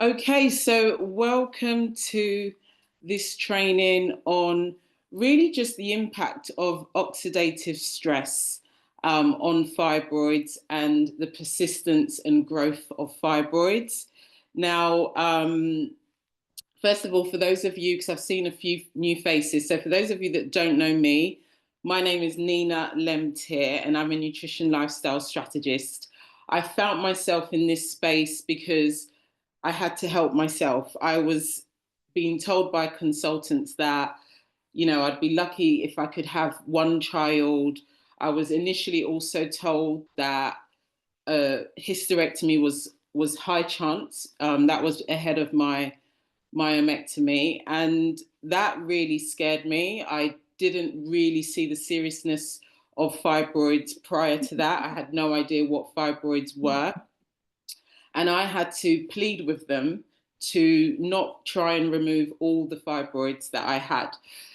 Okay, so welcome to this training on really just the impact of oxidative stress on fibroids and the persistence and growth of fibroids. Now, first of all, for those of you, because I've seen a few new faces, so for those of you that don't know me, my name is Nina Lemtier and I'm a nutrition lifestyle strategist. I found myself in this space because I had to help myself. I was being told by consultants that, I'd be lucky if I could have one child. I was initially also told that hysterectomy was high chance. That was ahead of my myomectomy, and that really scared me. I didn't really see the seriousness of fibroids prior to that. I had no idea what fibroids were. And I had to plead with them to not try and remove all the fibroids that I had.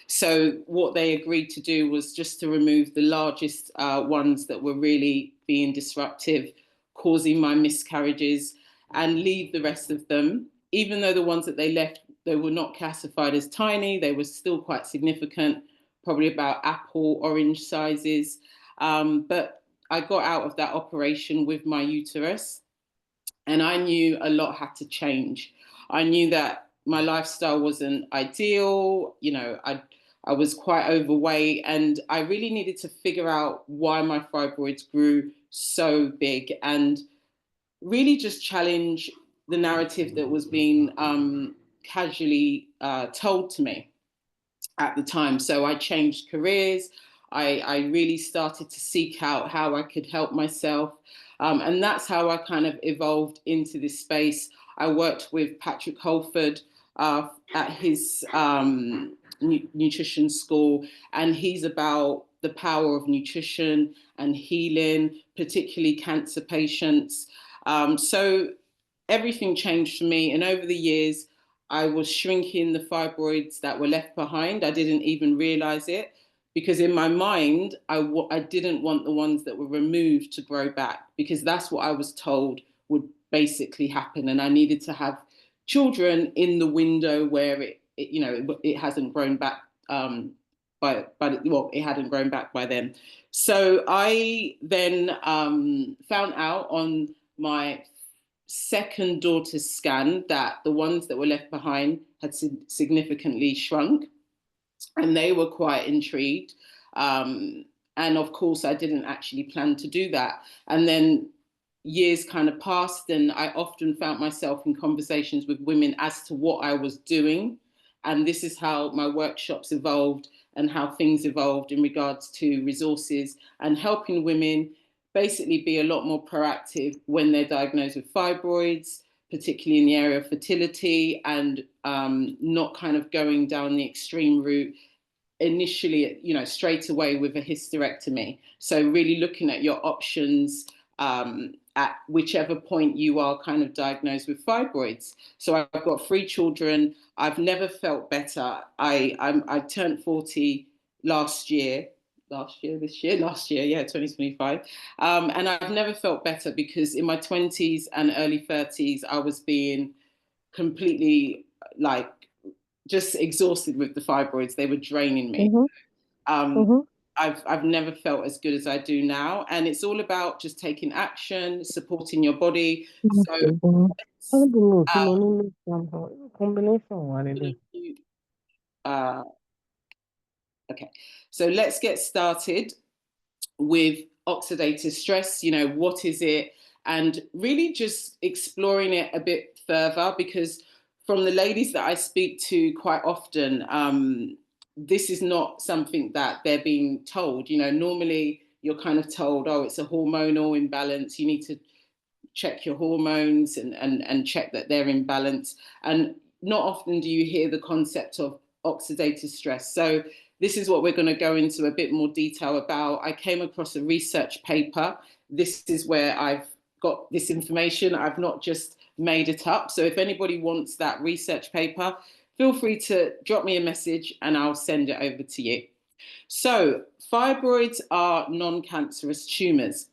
So what they agreed to do was just to remove the largest ones that were really being disruptive, causing my miscarriages, and leave the rest of them. Even though the ones that they left, they were not classified as tiny, they were still quite significant, probably about apple, orange sizes. But I got out of that operation with my uterus. And I knew a lot had to change. I knew that my lifestyle wasn't ideal. I was quite overweight, and I really needed to figure out why my fibroids grew so big and really just challenge the narrative that was being casually told to me at the time. So I changed careers. I really started to seek out how I could help myself. And that's how I kind of evolved into this space. I worked with Patrick Holford at his nutrition school, and he's about the power of nutrition and healing, particularly cancer patients. So everything changed for me. And over the years, I was shrinking the fibroids that were left behind. I didn't even realize it because in my mind, I didn't want the ones that were removed to grow back, because that's what I was told would basically happen. And I needed to have children in the window where it hasn't grown back it hadn't grown back by then. So I then found out on my second daughter's scan that the ones that were left behind had significantly shrunk, and they were quite intrigued. And of course, I didn't actually plan to do that. And then years kind of passed, and I often found myself in conversations with women as to what I was doing. And this is how my workshops evolved and how things evolved in regards to resources and helping women basically be a lot more proactive when they're diagnosed with fibroids, particularly in the area of fertility, and not kind of going down the extreme route initially, straight away with a hysterectomy. So really looking at your options at whichever point you are kind of diagnosed with fibroids. So I've got 3 children. I've never felt better. I turned 40 last year. Last year, yeah, 2025. And I've never felt better because in my 20s and early 30s, I was being completely like just exhausted with the fibroids. They were draining me. Mm-hmm. Um, Mm-hmm. I've never felt as good as I do now. And it's all about just taking action, supporting your body. So I don't know. uh, No, no, no. Combination one it is. uh, okay, so let's get started with oxidative stress. What is it? And really just exploring it a bit further, because from the ladies that I speak to quite often, this is not something that they're being told. Normally you're kind of told, oh, it's a hormonal imbalance. You need to check your hormones and check that they're in balance. And not often do you hear the concept of oxidative stress. So this is what we're going to go into a bit more detail about. I came across a research paper. This is where I've got this information. I've not just made it up. So if anybody wants that research paper, feel free to drop me a message and I'll send it over to you. So fibroids are non-cancerous tumors.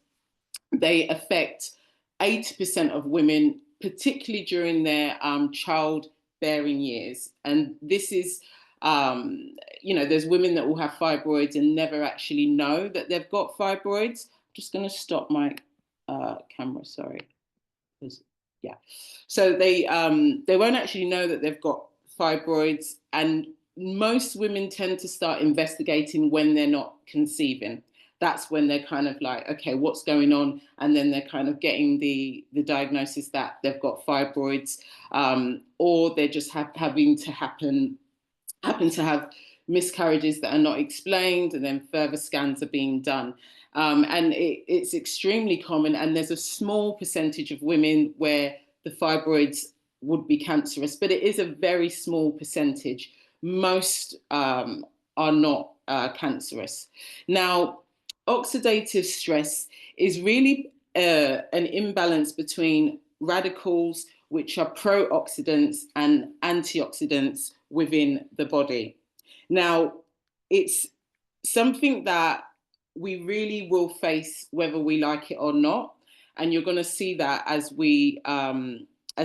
They affect 80% of women particularly during their childbearing years. And this is, there's women that will have fibroids and never actually know that they've got fibroids. I'm just going to stop my camera, sorry. Yeah. So they won't actually know that they've got fibroids, and most women tend to start investigating when they're not conceiving. That's when they're kind of like, okay, what's going on? And then they're kind of getting the diagnosis that they've got fibroids, or they're just having to happen to have miscarriages that are not explained, and then further scans are being done. And it's extremely common, and there's a small percentage of women where the fibroids would be cancerous, but it is a very small percentage. Most are not cancerous. Now, oxidative stress is really an imbalance between radicals, which are pro-oxidants, and antioxidants within the body. Now, it's something that we really will face whether we like it or not, and you're going to see that as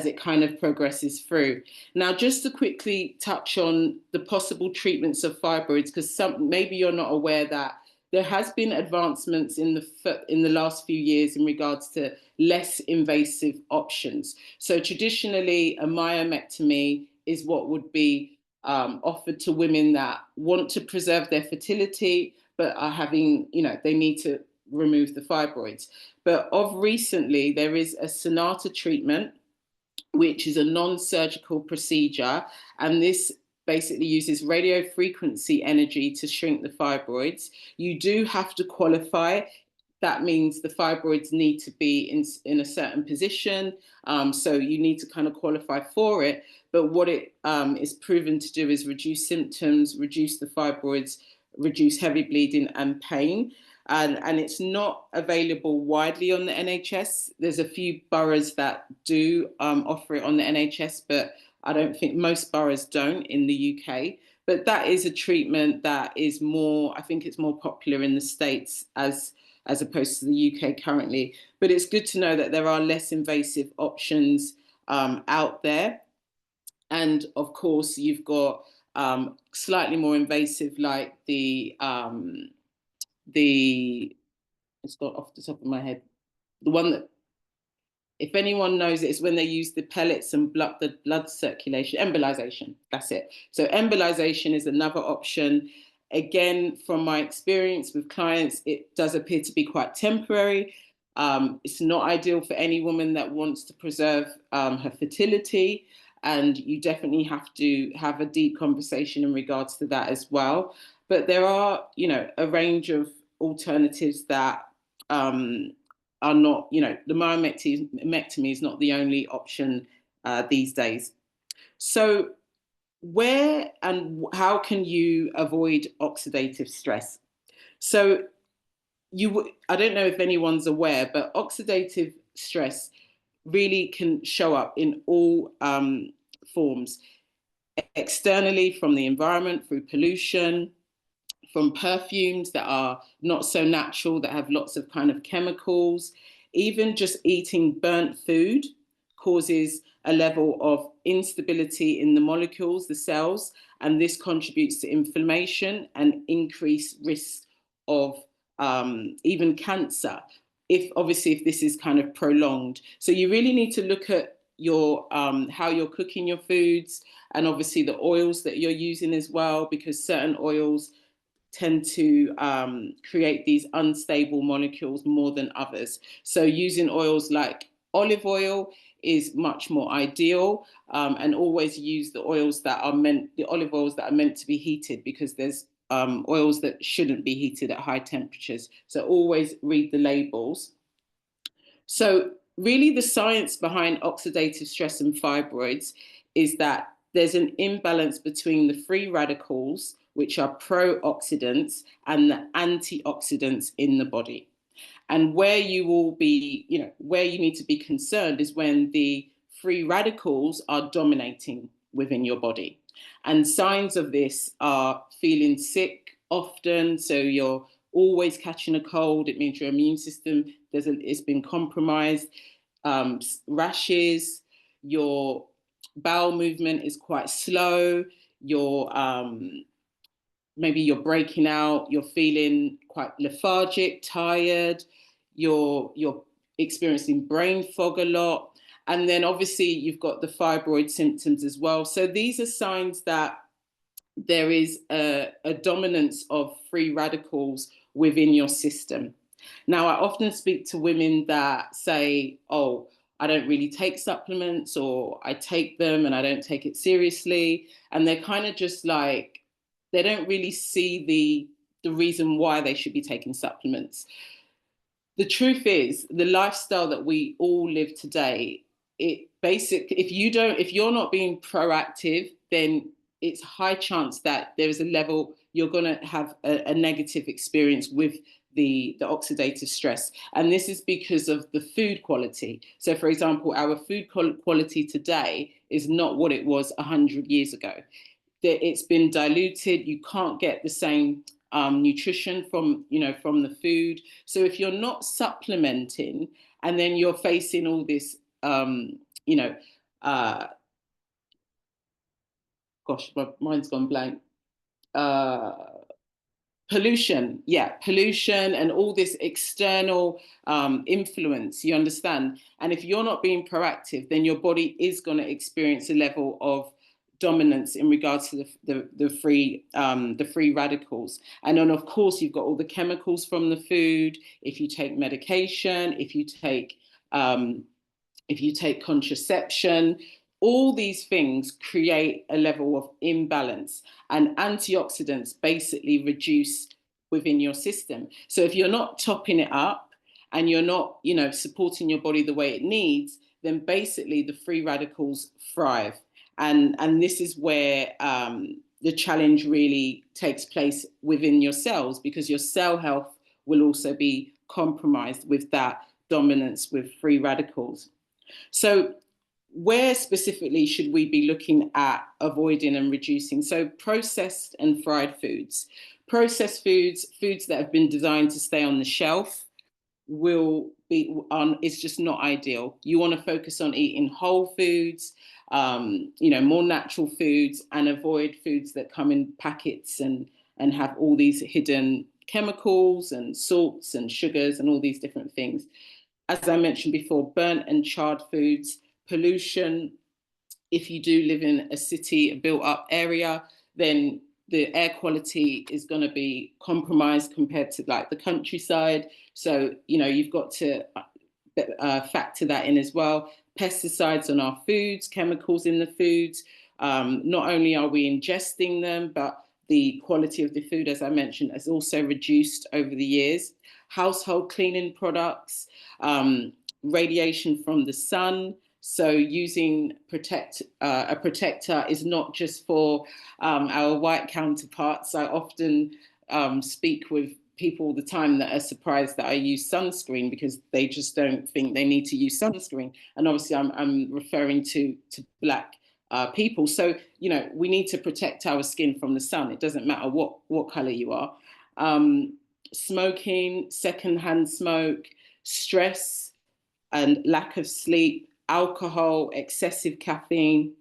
it kind of progresses through. Now, just to quickly touch on the possible treatments of fibroids, because maybe you're not aware that there has been advancements in the last few years in regards to less invasive options. So traditionally, a myomectomy is what would be offered to women that want to preserve their fertility, but are having, they need to remove the fibroids. But of recently, there is a Sonata treatment, which is a non-surgical procedure, and this basically uses radio frequency energy to shrink the fibroids. You do have to qualify. That means the fibroids need to be in a certain position. So you need to kind of qualify for it. But what it is proven to do is reduce symptoms, reduce the fibroids, reduce heavy bleeding and pain. And it's not available widely on the NHS. There's a few boroughs that do offer it on the NHS, but I don't think most boroughs don't in the UK. But that is a treatment that is I think it's more popular in the States as opposed to the UK currently. But it's good to know that there are less invasive options out there. And of course, you've got slightly more invasive, like it's got off the top of my head, the one that, if anyone knows it, is when they use the pellets and the blood circulation, embolization. That's it. So embolization is another option. Again, from my experience with clients, it does appear to be quite temporary. It's not ideal for any woman that wants to preserve her fertility. And you definitely have to have a deep conversation in regards to that as well. But there are, a range of alternatives that are not, the myomectomy is not the only option these days. So where and how can you avoid oxidative stress? So I don't know if anyone's aware, but oxidative stress really can show up in all forms, externally from the environment, through pollution, from perfumes that are not so natural, that have lots of kind of chemicals. Even just eating burnt food causes a level of instability in the molecules, the cells, and this contributes to inflammation and increased risk of even cancer, if this is kind of prolonged. So you really need to look at your how you're cooking your foods, and obviously the oils that you're using as well, because certain oils tend to create these unstable molecules more than others. So using oils like olive oil is much more ideal, and always use the olive oils that are meant to be heated, because there's oils that shouldn't be heated at high temperatures. So always read the labels. So really the science behind oxidative stress and fibroids is that there's an imbalance between the free radicals, which are pro-oxidants, and the antioxidants in the body. And where you will be, where you need to be concerned is when the free radicals are dominating within your body. And signs of this are feeling sick often. So you're always catching a cold. It means your immune system it's been compromised. Rashes, your bowel movement is quite slow, your maybe you're breaking out, you're feeling quite lethargic, tired, you're experiencing brain fog a lot. And then obviously you've got the fibroid symptoms as well. So these are signs that there is a dominance of free radicals within your system. Now, I often speak to women that say, oh, I don't really take supplements, or I take them and I don't take it seriously. And they're kind of just like, they don't really see the reason why they should be taking supplements. The truth is, the lifestyle that we all live today, if you're not being proactive, then it's high chance that there is a level you're going to have a negative experience with the oxidative stress. And this is because of the food quality. So for example, our food quality today is not what it was 100 years ago. It's been diluted. You can't get the same nutrition from the food. So if you're not supplementing, and then you're facing all this, uh, gosh, my mind's gone blank. Uh, pollution and all this external influence, you understand. And if you're not being proactive, then your body is going to experience a level of dominance in regards to the free radicals. And then of course you've got all the chemicals from the food. If you take medication, if you take contraception, all these things create a level of imbalance, and antioxidants basically reduce within your system. So if you're not topping it up and you're not, supporting your body the way it needs, then basically the free radicals thrive. And this is where the challenge really takes place within your cells, because your cell health will also be compromised with that dominance with free radicals. So where specifically should we be looking at avoiding and reducing? So processed and fried foods. Processed foods, foods that have been designed to stay on the shelf, is just not ideal. You want to focus on eating whole foods, more natural foods, and avoid foods that come in packets and have all these hidden chemicals and salts and sugars and all these different things. As I mentioned before, burnt and charred foods, pollution. If you do live in a city, a built up area, then the air quality is going to be compromised compared to like the countryside. So, you've got to factor that in as well. Pesticides on our foods, chemicals in the foods. Not only are we ingesting them, but the quality of the food, as I mentioned, has also reduced over the years. Household cleaning products, radiation from the sun. So using a protector is not just for our white counterparts. I often speak with people all the time that are surprised that I use sunscreen, because they just don't think they need to use sunscreen. And obviously I'm referring to Black people. So, we need to protect our skin from the sun. It doesn't matter what color you are. Smoking, secondhand smoke, stress and lack of sleep, alcohol, excessive caffeine,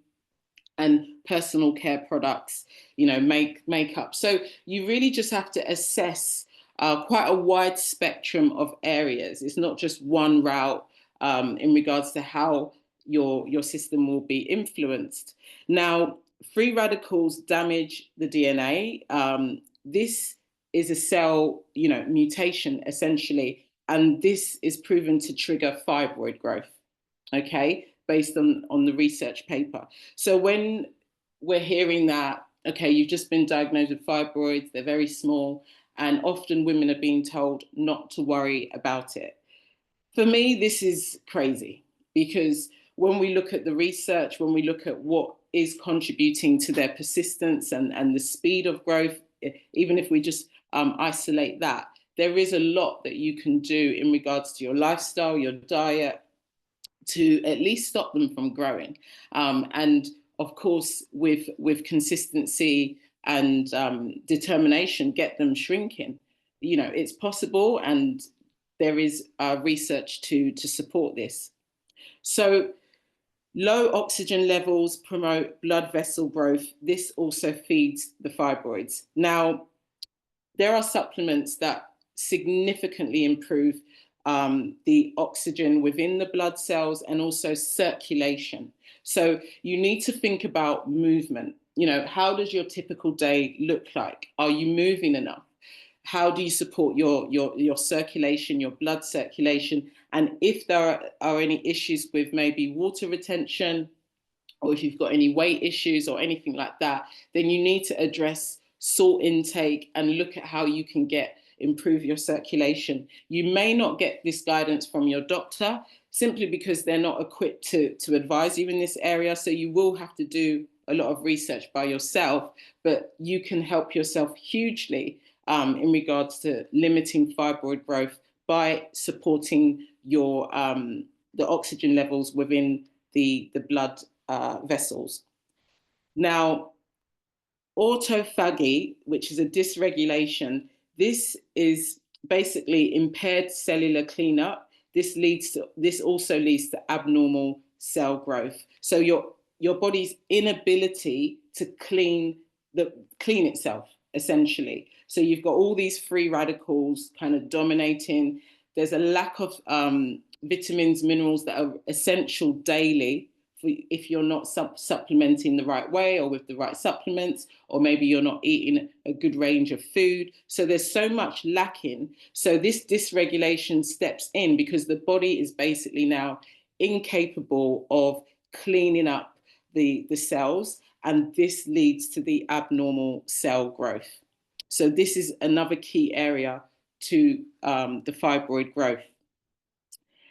and personal care products, makeup. So you really just have to assess quite a wide spectrum of areas. It's not just one route in regards to how your system will be influenced. Now, free radicals damage the DNA. This is a cell, mutation essentially, and this is proven to trigger fibroid growth. Okay, based on the research paper. So when we're hearing that, okay, you've just been diagnosed with fibroids, they're very small, and often women are being told not to worry about it. For me, this is crazy, because when we look at the research, when we look at what is contributing to their persistence and the speed of growth, even if we just isolate that, there is a lot that you can do in regards to your lifestyle, your diet, to at least stop them from growing. And of course, with consistency and determination, get them shrinking. It's possible, and there is research to support this. So Low oxygen levels promote blood vessel growth. This also feeds the fibroids. Now, there are supplements that significantly improve the oxygen within the blood cells and also circulation. So you need to think about movement. You know, how does your typical day look like? Are you moving enough? How do you support your circulation, your blood circulation? And if there are any issues with maybe water retention, or if you've got any weight issues or anything like that, then you need to address salt intake and look at how you can improve your circulation. You may not get this guidance from your doctor simply because they're not equipped to advise you in this area. So you will have to do a lot of research by yourself, but you can help yourself hugely in regards to limiting fibroid growth by supporting your the oxygen levels within the blood vessels. Now, autophagy, which is a dysregulation, this is basically impaired cellular cleanup. This also leads to abnormal cell growth. So your body's inability to clean itself, essentially. So you've got all these free radicals kind of dominating. There's a lack of vitamins, minerals that are essential daily if you're not supplementing the right way or with the right supplements, or maybe you're not eating a good range of food. So there's so much lacking. So this dysregulation steps in because the body is basically now incapable of cleaning up the cells, and this leads to the abnormal cell growth. So this is another key area to the fibroid growth.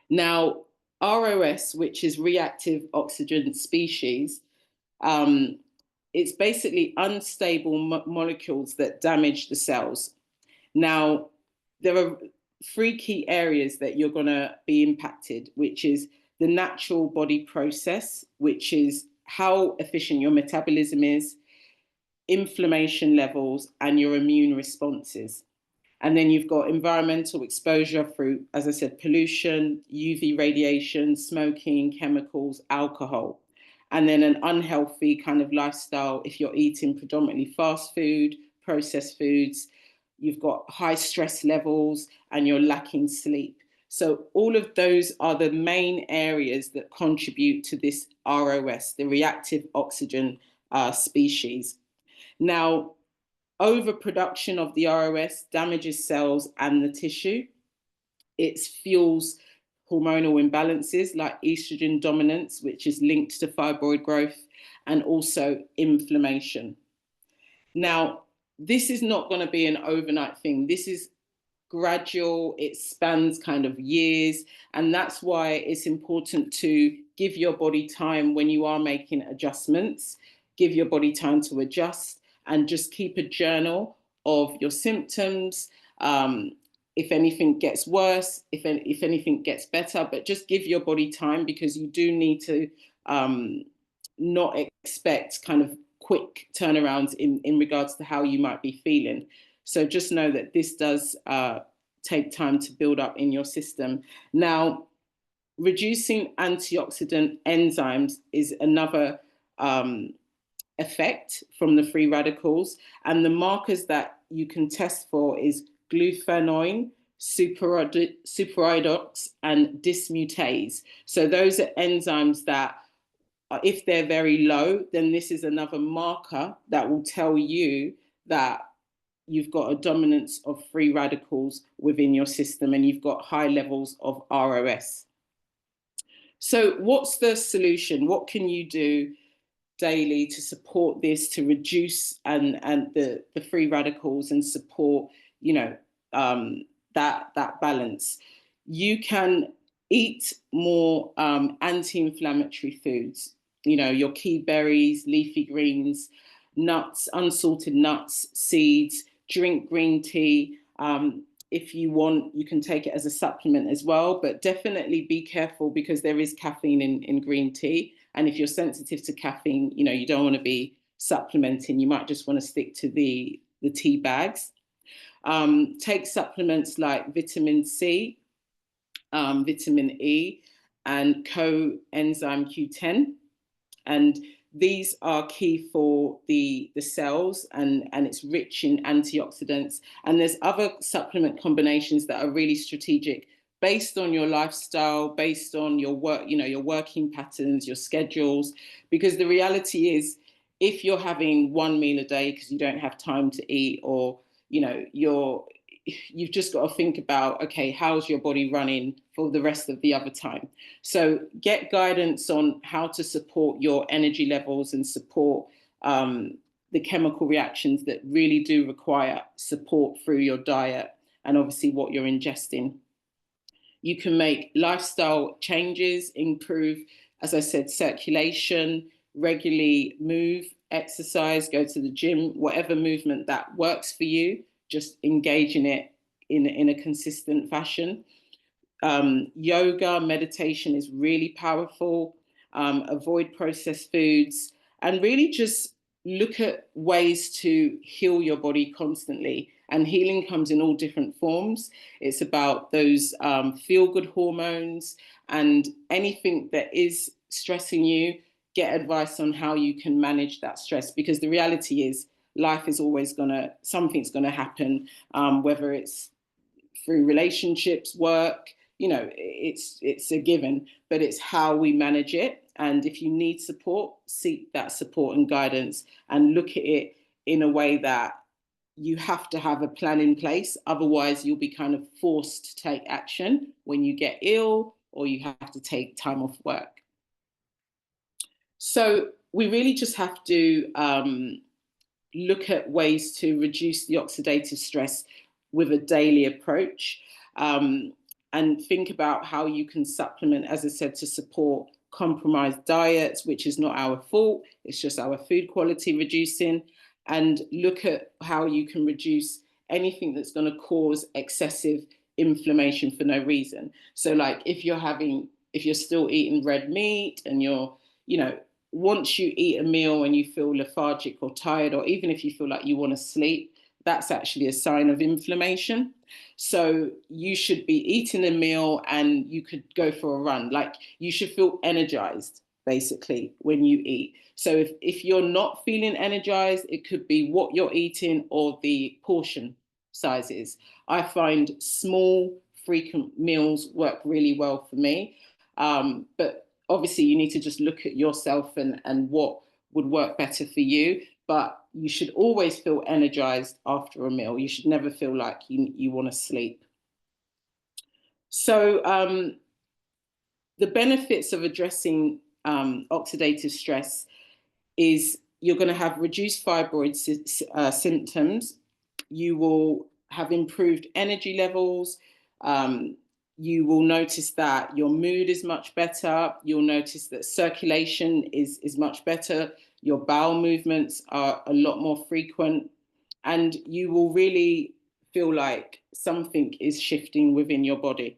Now, ROS, which is reactive oxygen species, it's basically unstable molecules that damage the cells. Now, there are three key areas that you're going to be impacted, which is the natural body process, which is how efficient your metabolism is, inflammation levels, and your immune responses. And then you've got environmental exposure through, as I said, pollution, UV radiation, smoking, chemicals, alcohol. And then an unhealthy kind of lifestyle if you're eating predominantly fast food, processed foods, you've got high stress levels, and you're lacking sleep. So all of those are the main areas that contribute to this ROS, the reactive oxygen species. Now, overproduction of the ROS damages cells and the tissue. It fuels hormonal imbalances like estrogen dominance, which is linked to fibroid growth, and also inflammation. Now, this is not going to be an overnight thing. This is gradual, it spans kind of years, and that's why it's important to give your body time when you are making adjustments. Give your body time to adjust, and just keep a journal of your symptoms. If anything gets worse, if anything gets better, but just give your body time, because you do need to not expect kind of quick turnarounds in regards to how you might be feeling. So just know that this does take time to build up in your system. Now, reducing antioxidant enzymes is another effect from the free radicals. And the markers that you can test for is glutathione, superiodox, and dismutase. So those are enzymes that, if they're very low, then this is another marker that will tell you that you've got a dominance of free radicals within your system and you've got high levels of ROS. So what's the solution? What can you do daily to support this, to reduce and the free radicals and support, you know, that balance? You can eat more anti-inflammatory foods, you know, your key berries, leafy greens, nuts, unsalted nuts, seeds. Drink green tea. If you want, you can take it as a supplement as well, but definitely be careful because there is caffeine in green tea. And if you're sensitive to caffeine, you know, you don't want to be supplementing. You might just want to stick to the tea bags. Take supplements like vitamin C, vitamin E, and coenzyme Q10. And these are key for the cells, and it's rich in antioxidants. And there's other supplement combinations that are really strategic based on your lifestyle, based on your work, your working patterns, your schedules. Because the reality is, if you're having one meal a day because you don't have time to eat, or you've just got to think about, okay, how's your body running for the rest of the other time? So get guidance on how to support your energy levels and support the chemical reactions that really do require support through your diet and obviously what you're ingesting. You can make lifestyle changes, improve, as I said, circulation, regularly move, exercise, go to the gym, whatever movement that works for you, just engage in it in a consistent fashion. Yoga, meditation is really powerful. Avoid processed foods, and really just look at ways to heal your body constantly. And healing comes in all different forms. It's about those feel-good hormones, and anything that is stressing you, get advice on how you can manage that stress. Because the reality is, life is always something's gonna happen, whether it's through relationships, work, it's a given, but it's how we manage it. And if you need support, seek that support and guidance, and look at it in a way that you have to have a plan in place. Otherwise, you'll be kind of forced to take action when you get ill or you have to take time off work. So we really just have to look at ways to reduce the oxidative stress with a daily approach, and think about how you can supplement, as I said, to support compromised diets, which is not our fault, it's just our food quality reducing, and look at how you can reduce anything that's going to cause excessive inflammation for no reason. So like if you're still eating red meat and once you eat a meal and you feel lethargic or tired, or even if you feel like you want to sleep, that's actually a sign of inflammation. So you should be eating a meal and you could go for a run. Like, you should feel energized, basically, when you eat. So if you're not feeling energized, it could be what you're eating or the portion sizes. I find small, frequent meals work really well for me. But obviously you need to just look at yourself and what would work better for you. But you should always feel energized after a meal. You should never feel like you want to sleep. So the benefits of addressing oxidative stress is you're going to have reduced fibroid symptoms. You will have improved energy levels. You will notice that your mood is much better. You'll notice that circulation is much better. Your bowel movements are a lot more frequent. And you will really feel like something is shifting within your body.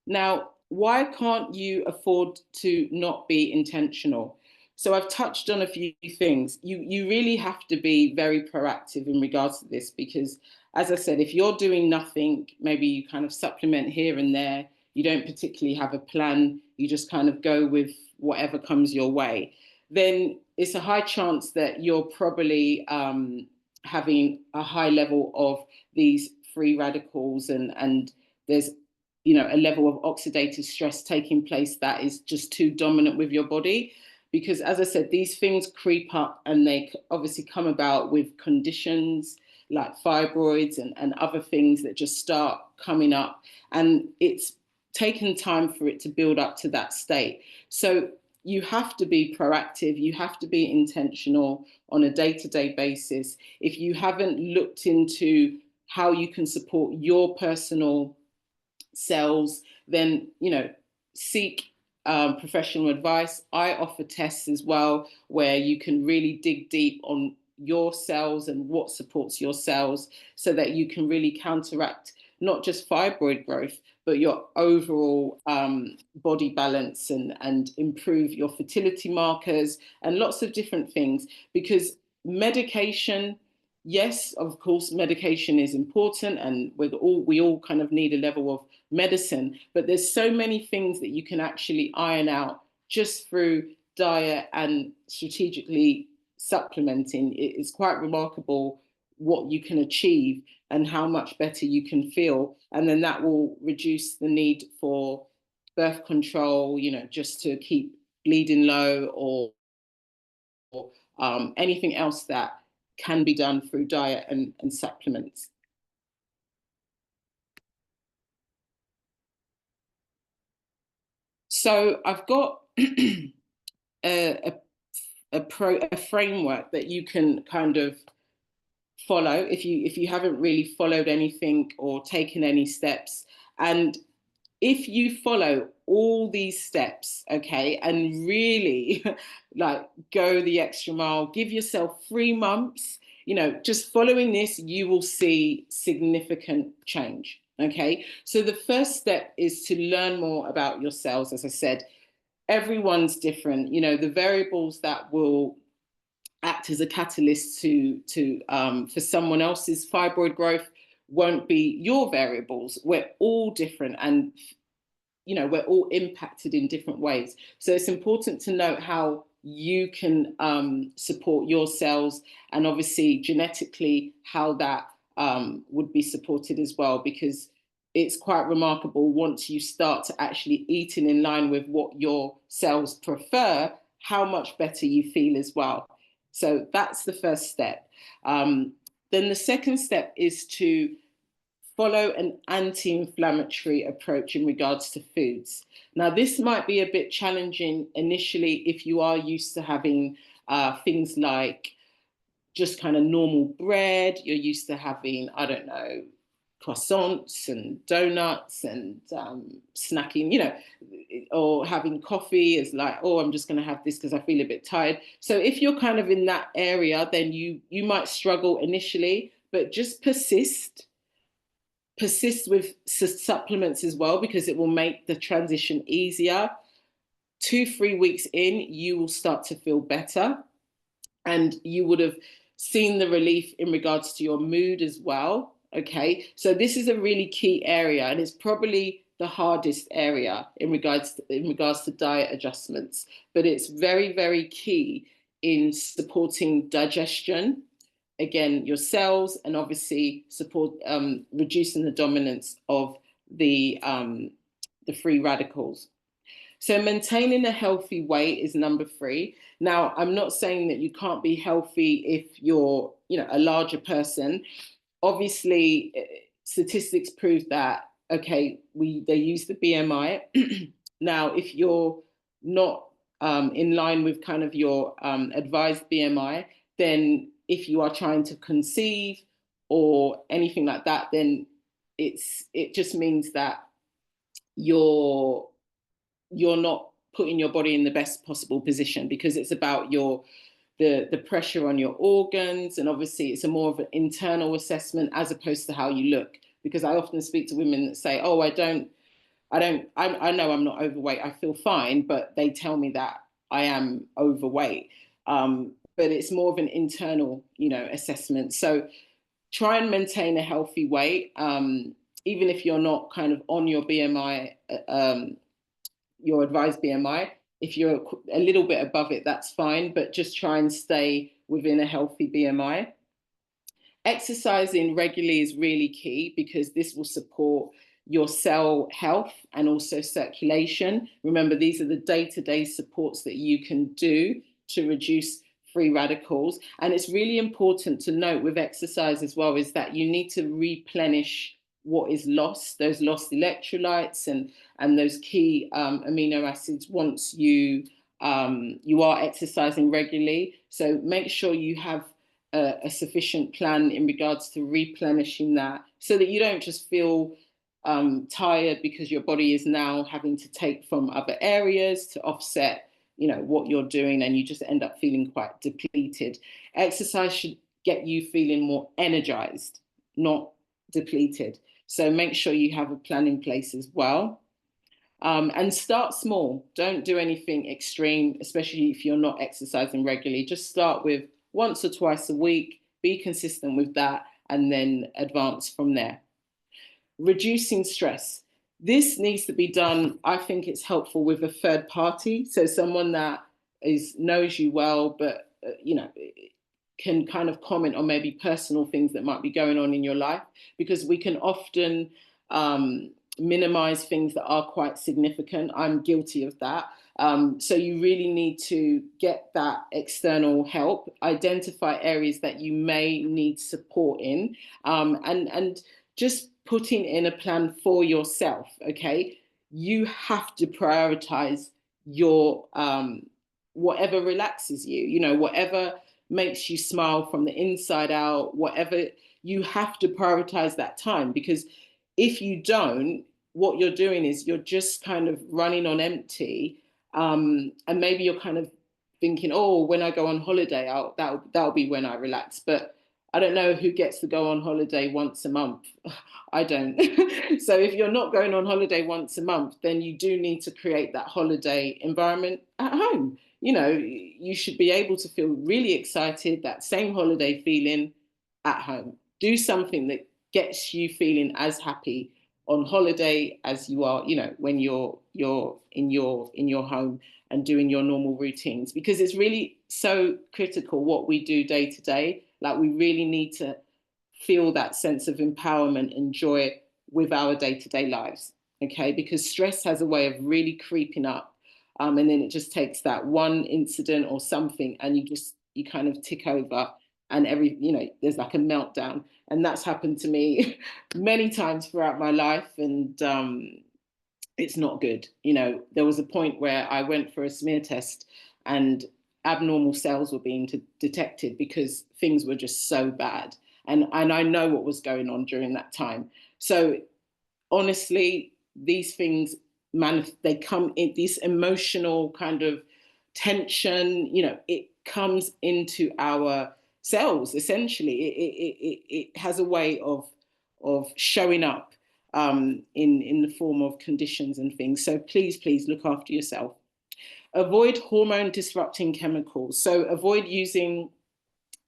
Now, why can't you afford to not be intentional? So I've touched on a few things. You really have to be very proactive in regards to this, because, as I said, if you're doing nothing, maybe you kind of supplement here and there, you don't particularly have a plan, you just kind of go with whatever comes your way, then it's a high chance that you're probably having a high level of these free radicals, and there's a level of oxidative stress taking place that is just too dominant with your body. Because, as I said, these things creep up, and they obviously come about with conditions like fibroids and other things that just start coming up, and it's taken time for it to build up to that state. So you have to be proactive, you have to be intentional on a day-to-day basis. If you haven't looked into how you can support your personal cells, then seek professional advice. I offer tests as well, where you can really dig deep on your cells and what supports your cells, so that you can really counteract not just fibroid growth, but your overall body balance and improve your fertility markers and lots of different things. Because medication, yes, of course, medication is important, and we all kind of need a level of medicine, but there's so many things that you can actually iron out just through diet and strategically supplementing. It's quite remarkable what you can achieve and how much better you can feel. And then that will reduce the need for birth control, just to keep bleeding low, or anything else that can be done through diet and supplements. So I've got a, a framework that you can kind of follow if you haven't really followed anything or taken any steps. And if you follow all these steps, okay, and really like go the extra mile, give yourself 3 months, just following this, you will see significant change. Okay, so the first step is to learn more about your cells. As I said, everyone's different. The variables that will act as a catalyst to for someone else's fibroid growth won't be your variables. We're all different, and we're all impacted in different ways. So it's important to note how you can support your cells, and obviously genetically how that would be supported as well, because it's quite remarkable once you start to actually eating in line with what your cells prefer, how much better you feel as well. So that's the first step. Then the second step is to follow an anti-inflammatory approach in regards to foods. Now, this might be a bit challenging initially if you are used to having things like just kind of normal bread. You're used to having, I don't know, croissants and donuts and snacking, or having coffee is like, oh, I'm just going to have this because I feel a bit tired. So if you're kind of in that area, then you might struggle initially, but just persist with supplements as well, because it will make the transition easier. 2-3 weeks in, you will start to feel better, and you would have seen the relief in regards to your mood as well. Okay, so this is a really key area, and it's probably the hardest area in regards to diet adjustments, but it's very, very key in supporting digestion, again, your cells, and obviously support reducing the dominance of the free radicals. So maintaining a healthy weight is number 3. Now, I'm not saying that you can't be healthy if you're, a larger person. Obviously, statistics prove that, okay, they use the BMI. Now, if you're not in line with kind of your advised BMI, then if you are trying to conceive or anything like that, then it just means that you're not putting your body in the best possible position, because it's about the pressure on your organs, and obviously it's a more of an internal assessment as opposed to how you look. Because I often speak to women that say, oh, I know I'm not overweight, I feel fine, but they tell me that I am overweight. But it's more of an internal, assessment. So try and maintain a healthy weight, even if you're not kind of on your BMI, your advised BMI. If you're a little bit above it, that's fine, but just try and stay within a healthy BMI. Exercising regularly is really key, because this will support your cell health and also circulation. Remember, these are the day-to-day supports that you can do to reduce free radicals. And it's really important to note with exercise as well, is that you need to replenish what is lost, those lost electrolytes and those key amino acids, once you are exercising regularly. So make sure you have a sufficient plan in regards to replenishing that, so that you don't just feel tired because your body is now having to take from other areas to offset what you're doing, and you just end up feeling quite depleted. Exercise should get you feeling more energized, not depleted. So make sure you have a plan in place as well. And start small. Don't do anything extreme, especially if you're not exercising regularly. Just start with once or twice a week, be consistent with that, and then advance from there. Reducing stress. This needs to be done. I think it's helpful with a third party. So someone that knows you well, but can kind of comment on maybe personal things that might be going on in your life, because we can often minimize things that are quite significant. I'm guilty of that. So you really need to get that external help, identify areas that you may need support in, and just putting in a plan for yourself. Okay, you have to prioritize your whatever relaxes you, whatever makes you smile from the inside out, whatever. You have to prioritize that time, because if you don't, what you're doing is you're just kind of running on empty, and maybe you're kind of thinking, oh, when I go on holiday, that'll be when I relax. But I don't know who gets to go on holiday once a month. I don't. So if you're not going on holiday once a month, then you do need to create that holiday environment at home. You should be able to feel really excited, that same holiday feeling at home. Do something that gets you feeling as happy on holiday as you are, when you're in your home and doing your normal routines, because it's really so critical what we do day to day. Like, we really need to feel that sense of empowerment and joy with our day-to-day lives. Okay, because stress has a way of really creeping up, and then it just takes that one incident or something, and you kind of tick over, and there's like a meltdown. And that's happened to me many times throughout my life, and it's not good. There was a point where I went for a smear test, and abnormal cells were being detected because things were just so bad. And I know what was going on during that time. So honestly, these things, they come in, this emotional kind of tension, it comes into our cells. Essentially, it has a way of showing up in the form of conditions and things. So please look after yourself. Avoid hormone disrupting chemicals. So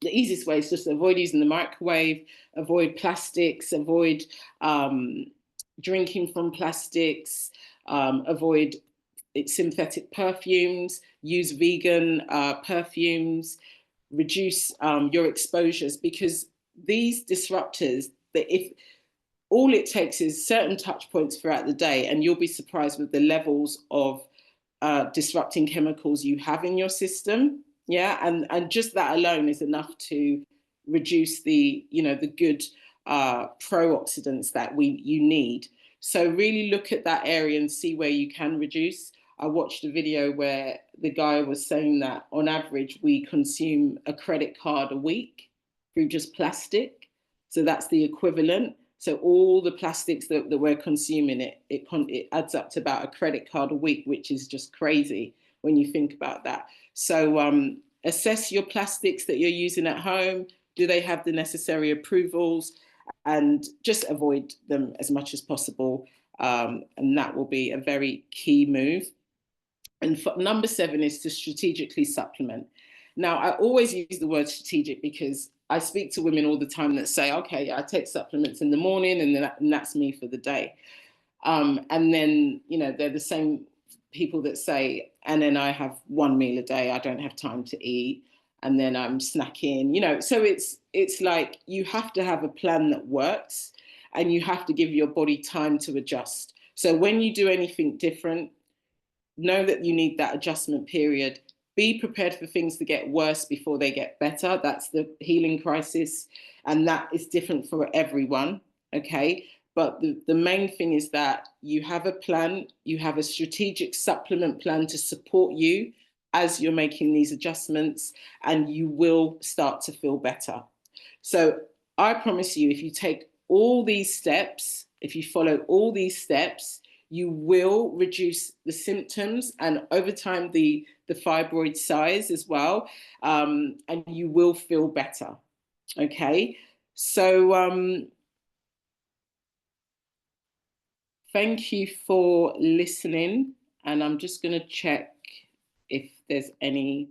the easiest way is just avoid using the microwave, avoid plastics, avoid drinking from plastics, avoid synthetic perfumes, use vegan perfumes, reduce your exposures, because these disruptors, if all it takes is certain touch points throughout the day, and you'll be surprised with the levels of disrupting chemicals you have in your system. Yeah, and just that alone is enough to reduce the good pro-oxidants that you need. So really look at that area and see where you can reduce. I watched a video where the guy was saying that on average we consume a credit card a week through just plastic. So that's the equivalent. So all the plastics that we're consuming, it adds up to about a credit card a week, which is just crazy when you think about that. So assess your plastics that you're using at home. Do they have the necessary approvals? And just avoid them as much as possible. And that will be a very key move. And number 7 is to strategically supplement. Now, I always use the word strategic because I speak to women all the time that say, okay, I take supplements in the morning and that's me for the day. And then, they're the same people that say, and then I have one meal a day, I don't have time to eat, and then I'm snacking, so it's like you have to have a plan that works, and you have to give your body time to adjust. So when you do anything different, know that you need that adjustment period. Be prepared for things to get worse before they get better. That's the healing crisis, and that is different for everyone. Okay. But the main thing is that you have a plan, you have a strategic supplement plan to support you as you're making these adjustments, and you will start to feel better. So I promise you, if you take all these steps, if you follow all these steps, you will reduce the symptoms and over time the fibroid size as well, and you will feel better. Okay, so Thank you for listening. And I'm just going to check if there's any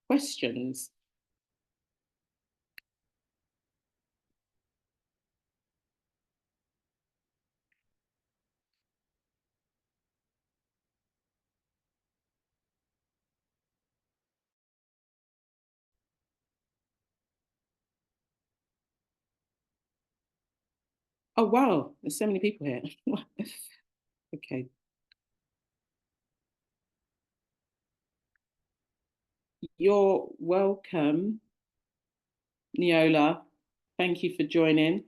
questions. Oh, wow. There's so many people here. Okay. You're welcome, Neola. Thank you for joining.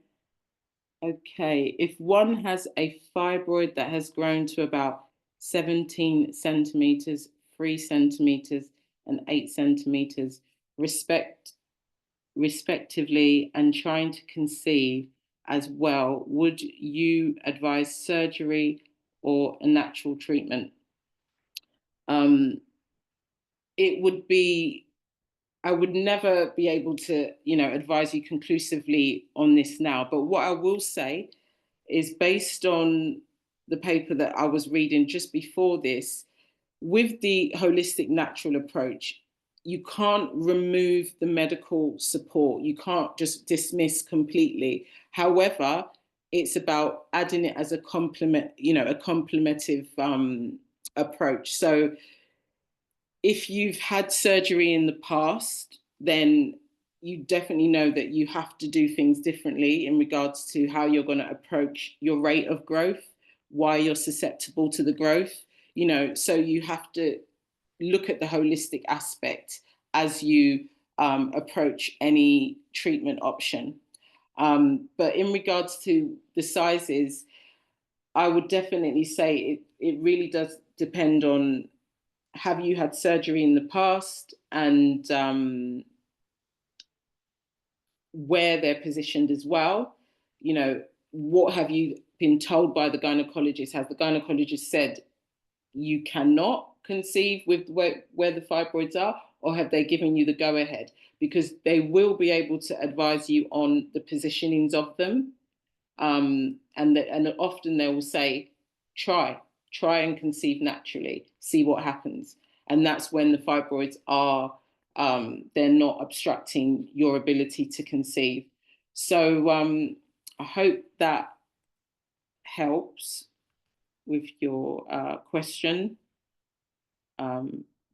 Okay. If one has a fibroid that has grown to about 17 centimeters, 3 centimeters, and 8 centimeters, respectively, and trying to conceive as well, would you advise surgery or a natural treatment? Um, it would be, I would never be able to, advise you conclusively on this now. But what I will say is based on the paper that I was reading just before this, with the holistic natural approach, you can't remove the medical support. You can't just dismiss completely. However, it's about adding it as a complement, a complementive approach. So if you've had surgery in the past, then you definitely know that you have to do things differently in regards to how you're going to approach your rate of growth, why you're susceptible to the growth, so you have to look at the holistic aspect as you approach any treatment option. But in regards to the sizes, I would definitely say it really does depend on, have you had surgery in the past, and where they're positioned as well. What have you been told by the gynecologist? Has the gynecologist said you cannot conceive with where the fibroids are, or have they given you the go ahead? Because they will be able to advise you on the positionings of them. And often they will say, try and conceive naturally, see what happens. And that's when the fibroids are, they're not obstructing your ability to conceive. So I hope that helps with your question,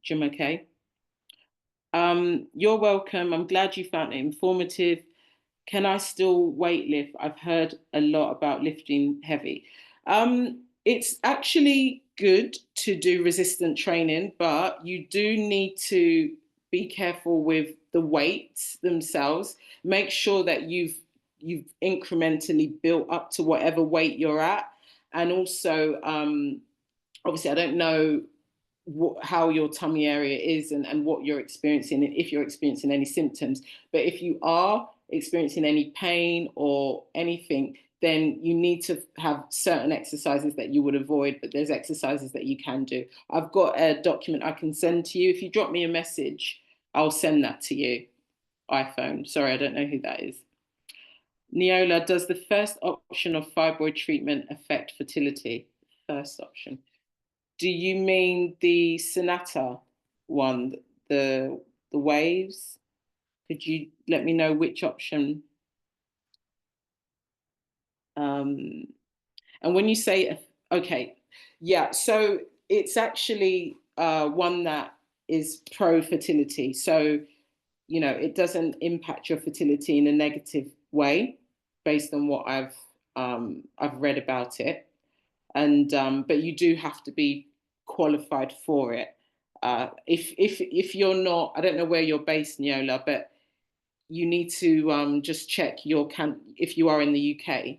Jim. Okay. You're welcome. I'm glad you found it informative. Can I still weight lift? I've heard a lot about lifting heavy. It's actually good to do resistant training, but you do need to be careful with the weights themselves. Make sure that you've incrementally built up to whatever weight you're at, and also, obviously, I don't know how your tummy area is, and what you're experiencing, if you're experiencing any symptoms. But if you are experiencing any pain or anything, then you need to have certain exercises that you would avoid, but there's exercises that you can do. I've got a document I can send to you. If you drop me a message, I'll send that to you. iPhone. Sorry, I don't know who that is. Neola, does the first option of fibroid treatment affect fertility? First option. Do you mean the Sonata one, the waves? Could you let me know which option? Um, and when you say, okay, yeah, so it's actually one that is pro fertility. So, it doesn't impact your fertility in a negative way, based on what I've read about it. And but you do have to be qualified for it. If you're not, I don't know where you're based, Neola, but you need to just check if you are in the UK,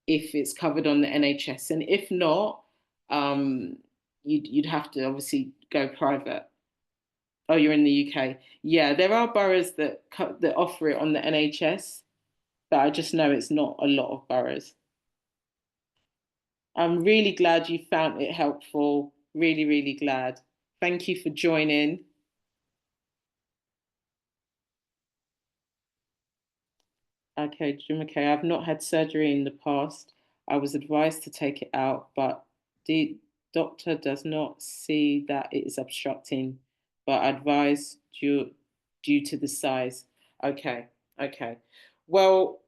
if it's covered on the NHS, and if not, you'd have to obviously go private. Oh, you're in the UK. Yeah, there are boroughs that offer it on the NHS, but I just know it's not a lot of boroughs. I'm really glad you found it helpful. Really, really glad. Thank you for joining. Okay, Jim, okay, I've not had surgery in the past. I was advised to take it out, but the doctor does not see that it is obstructing, but advised due to the size. Okay, okay. Well,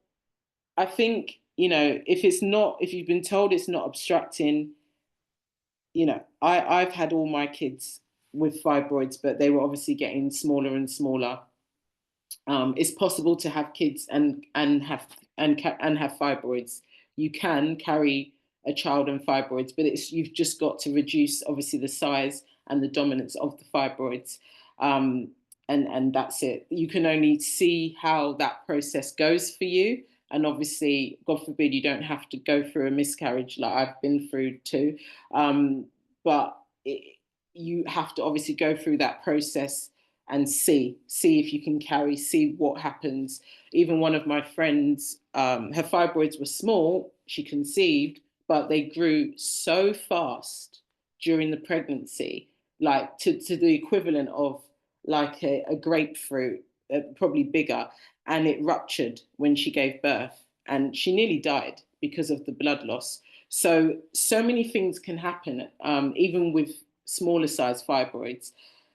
I think, if you've been told it's not obstructing, I've had all my kids with fibroids, but they were obviously getting smaller and smaller. It's possible to have kids and have fibroids. You can carry a child and fibroids, but you've just got to reduce obviously the size and the dominance of the fibroids, um, and that's it. You can only see how that process goes for you, and obviously, God forbid, you don't have to go through a miscarriage like I've been through too, but you have to obviously go through that process and see if you can carry, see what happens. Even one of my friends, her fibroids were small, she conceived, but they grew so fast during the pregnancy, like to the equivalent of like a grapefruit, probably bigger, and it ruptured when she gave birth, and she nearly died because of the blood loss. So many things can happen, even with smaller size fibroids,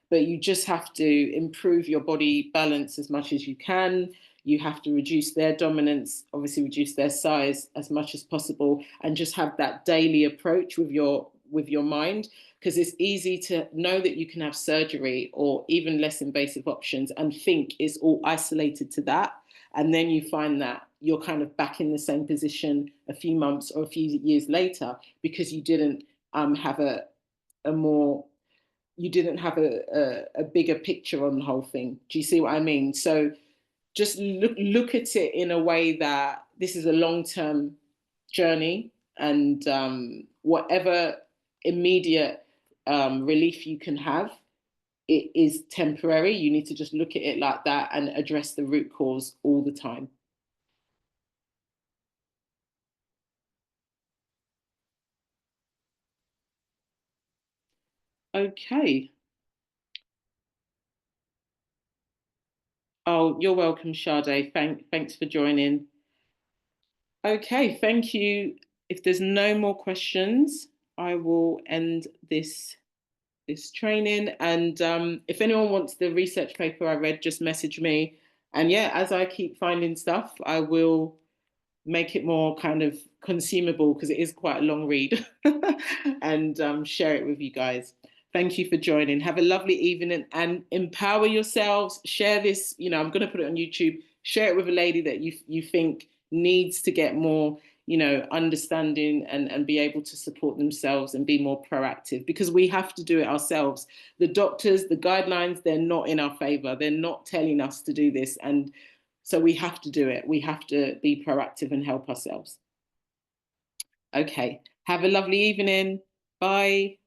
but you just have to improve your body balance as much as you can. You have to reduce their dominance, obviously reduce their size as much as possible, and just have that daily approach with your mind, because it's easy to know that you can have surgery or even less invasive options and think it's all isolated to that, and then you find that you're kind of back in the same position a few months or a few years later because you didn't have a more you didn't have a bigger picture on the whole thing. Do you see what I mean? So just look at it in a way that this is a long-term journey, and whatever immediate relief you can have, it is temporary. You need to just look at it like that and address the root cause all the time. Okay. Oh, you're welcome, Sade. Thanks for joining. Okay, thank you. If there's no more questions, I will end this training. And if anyone wants the research paper I read, just message me. And yeah, as I keep finding stuff, I will make it more kind of consumable because it is quite a long read, and share it with you guys. Thank you for joining. Have a lovely evening and empower yourselves. Share this, I'm going to put it on YouTube. Share it with a lady that you think needs to get more, understanding and be able to support themselves and be more proactive, because we have to do it ourselves. The doctors, the guidelines, they're not in our favor. They're not telling us to do this. And so we have to do it. We have to be proactive and help ourselves. Okay. Have a lovely evening. Bye.